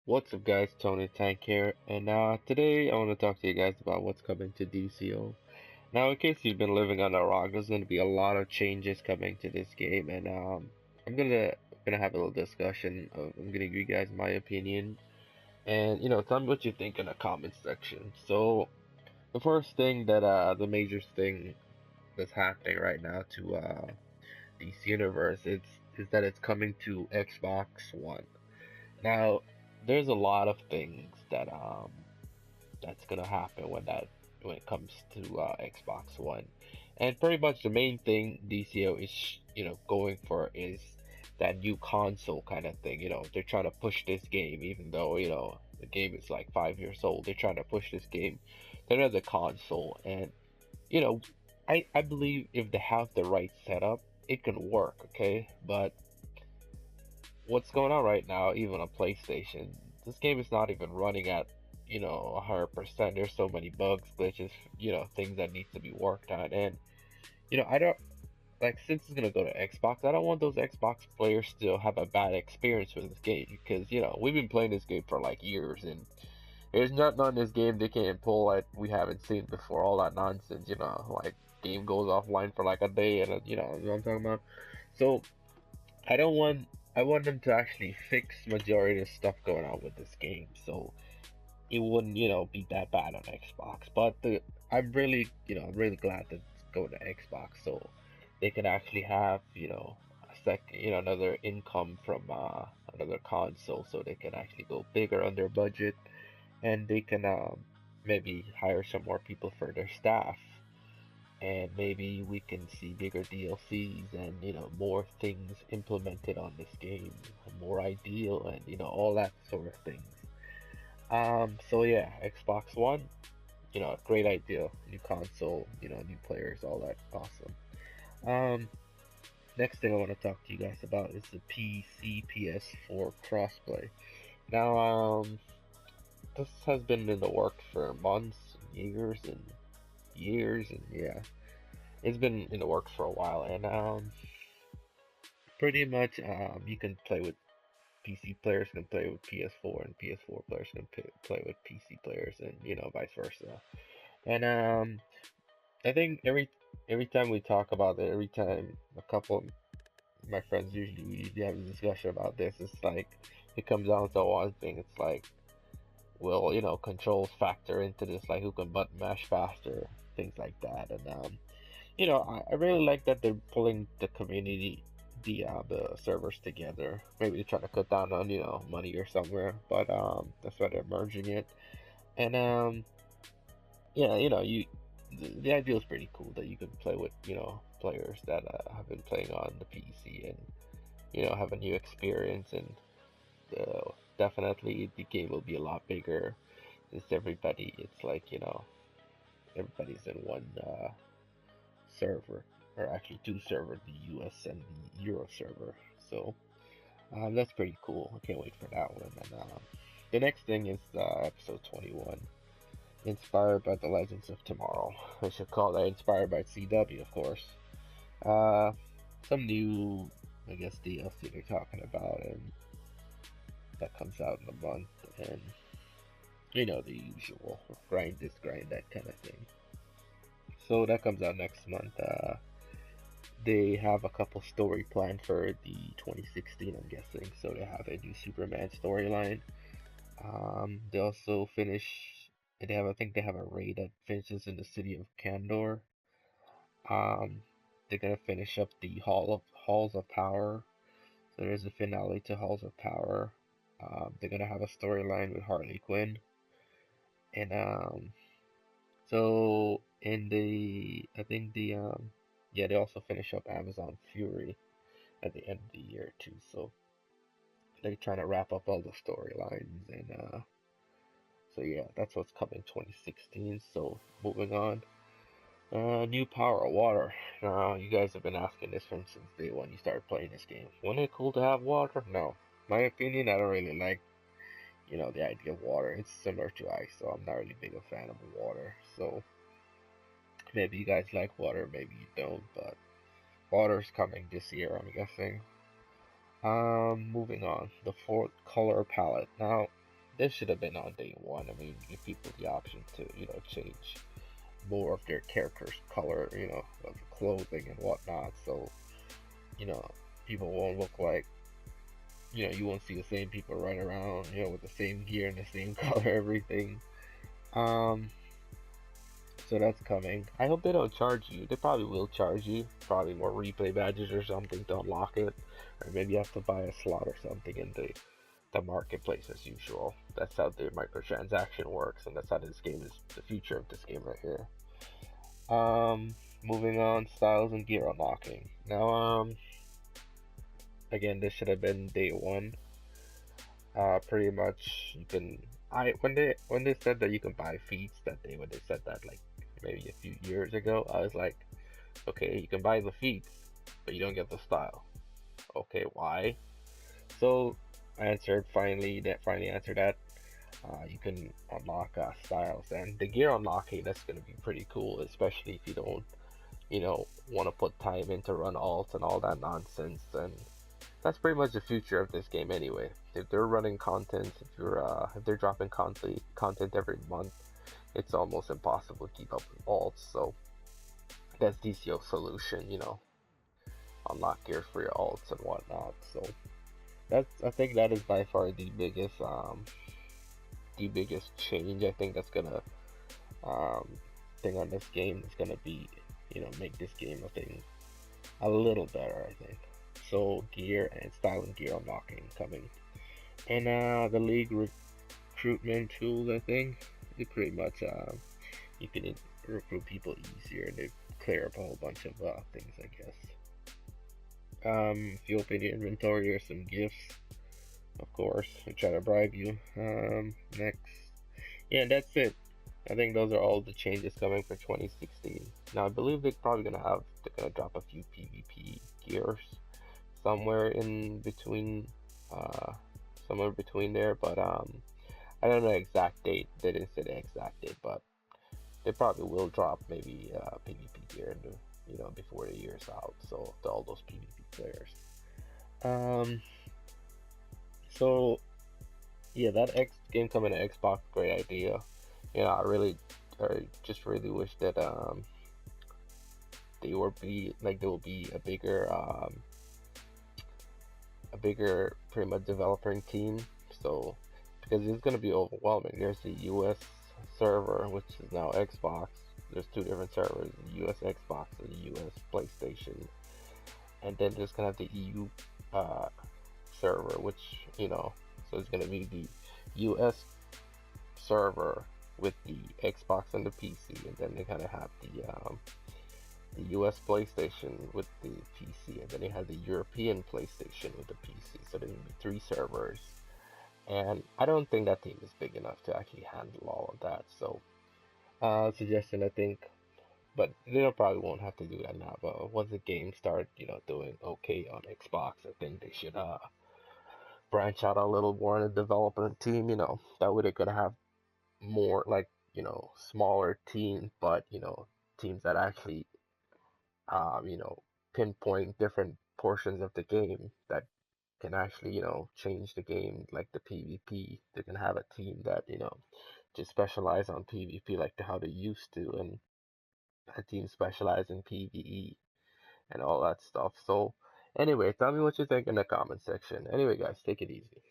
What's up guys, Tony Tank here, and today I want to talk to you guys about what's coming to DCO. Now in case you've been living on a rock, there's going to be a lot of changes coming to this game, and I'm gonna have a little discussion. I'm gonna give you guys my opinion, and tell me what you think in the comments section. So the first thing that the major thing that's happening right now to DC Universe is that it's coming to Xbox One. Now, there's a lot of things that's gonna happen when it comes to Xbox One, and pretty much the main thing DCO is going for is that new console kind of thing. They're trying to push this game, even though the game is like 5 years old. They're trying to push this game to another console, and you know I believe if they have the right setup, it can work. Okay, but what's going on right now, even on PlayStation, this game is not even running at 100%. There's so many bugs, glitches, things that need to be worked on, and I don't like, since it's gonna go to Xbox, I don't want those Xbox players to have a bad experience with this game because we've been playing this game for like years, and there's nothing on this game they can't pull that we haven't seen before. All that nonsense, like game goes offline for like a day, and you know what I'm talking about. So I don't want I want them to actually fix majority of the stuff going on with this game, so it wouldn't, be that bad on Xbox. But I'm really glad that it's going to Xbox, so they can actually have, another income from another console, so they can actually go bigger on their budget, and they can maybe hire some more people for their staff, and maybe we can see bigger DLCs and more things implemented on this game, more ideal, and all that sort of things. So yeah, Xbox One, great idea, new console, new players, all that, awesome. Um, Next thing I want to talk to you guys about is the PC PS4 crossplay. Now, this has been in the works for months, and years, and yeah, it's been in the works for a while, and pretty much you can play with PC players can play with PS4, and PS4 players can play with PC players, and vice versa. And I think every time we talk about it, every time a couple of my friends we have a discussion about this, it's like it comes down to one thing. It's like, will controls factor into this, like who can button mash faster, things like that, and I really like that they're pulling the community, the servers together. Maybe they're trying to cut down on money or somewhere, but that's why they're merging it. And yeah, the idea is pretty cool that you can play with players that have been playing on the PC, and have a new experience, and definitely the game will be a lot bigger since everybody, it's like everybody's in one server, or actually two servers, the US and the Euro server. So that's pretty cool. I can't wait for that one. And the next thing is episode 21, inspired by the Legends of Tomorrow. I should call that inspired by CW, of course. Uh, some new, I guess, DLC they're talking about, and that comes out in a month, and the usual grind this, grind that kind of thing. So that comes out next month. They have a couple story planned for the 2016, I'm guessing. So they have a new Superman storyline. They also finish. They have, I think, they have a raid that finishes in the city of Kandor. Um, they're gonna finish up the Halls of Power. So there's a finale to Halls of Power. They're gonna have a storyline with Harley Quinn, and so in the, I think yeah, they also finish up Amazon Fury at the end of the year too. So they're trying to wrap up all the storylines, and so yeah, that's what's coming 2016. So moving on, new power, water. You guys have been asking this from since day one you started playing this game. Wasn't it cool to have water? No, my opinion, I don't really like the idea of water. It's similar to ice, so I'm not really big a fan of water. So maybe you guys like water, maybe you don't, but water's coming this year, I'm guessing. Moving on, the fourth color palette. Now, this should have been on day one. I mean, give people the option to, change more of their character's color, of clothing and whatnot. So, you know, people won't look like, you won't see the same people running around, with the same gear and the same color, everything. Um, so that's coming. I hope they don't charge you. They probably will charge you. Probably more replay badges or something to unlock it. Or maybe you have to buy a slot or something in the marketplace as usual. That's how the microtransaction works, and that's how this game is the future of this game right here. Moving on, styles and gear unlocking. Now, again, this should have been day one. Pretty much you can. When they said that you can buy feats that day when they said that like maybe a few years ago, I was like, okay, you can buy the feats, but you don't get the style. Okay, why? So I answered finally that finally answered that. You can unlock styles and the gear unlocking. That's gonna be pretty cool, especially if you don't, want to put time in to run alts and all that nonsense. And that's pretty much the future of this game anyway. If they're running content, if they're dropping content every month, it's almost impossible to keep up with alts. So that's DCO solution, unlock gear for your alts and whatnot. So I think that is by far the biggest change. I think that's gonna um, thing on this game is gonna be, make this game a thing a little better. I think. So gear and style and gear unlocking coming, and the league recruitment tools. I think it pretty much you can recruit people easier and they clear up a whole bunch of things. I guess. If you open your inventory, there's some gifts, of course. They try to bribe you. Next. Yeah, that's it. I think those are all the changes coming for 2016. Now, I believe they're gonna drop a few PvP gears somewhere in between, uh, somewhere between there. But I don't know the exact date. They didn't say the exact date, but they probably will drop maybe PvP gear before the year's out. So to all those PvP players. Um, so yeah, that X game coming to Xbox, great idea. I just really wish that there will be a bigger pretty much developing team. So because it's gonna be overwhelming. There's the U.S. server, which is now Xbox. There's two different servers: the U.S. Xbox and the U.S. PlayStation, and then there's gonna have the EU uh, server, which so it's gonna be the U.S. server with the Xbox and the PC, and then they kind of have the US PlayStation with the PC, and then they have the European PlayStation with the PC. So there's gonna be three servers, and I don't think that team is big enough to actually handle all of that. So, suggestion I think, but they probably won't have to do that now. But once the game start, doing okay on Xbox, I think they should branch out a little more in the development team. That way they could have more like smaller teams, but teams that actually um, you know, pinpoint different portions of the game that can actually, change the game, like the PvP. They can have a team that, just specialize on PvP like how they used to, and a team specialize in PvE and all that stuff. So, anyway, tell me what you think in the comment section. Anyway, guys, take it easy.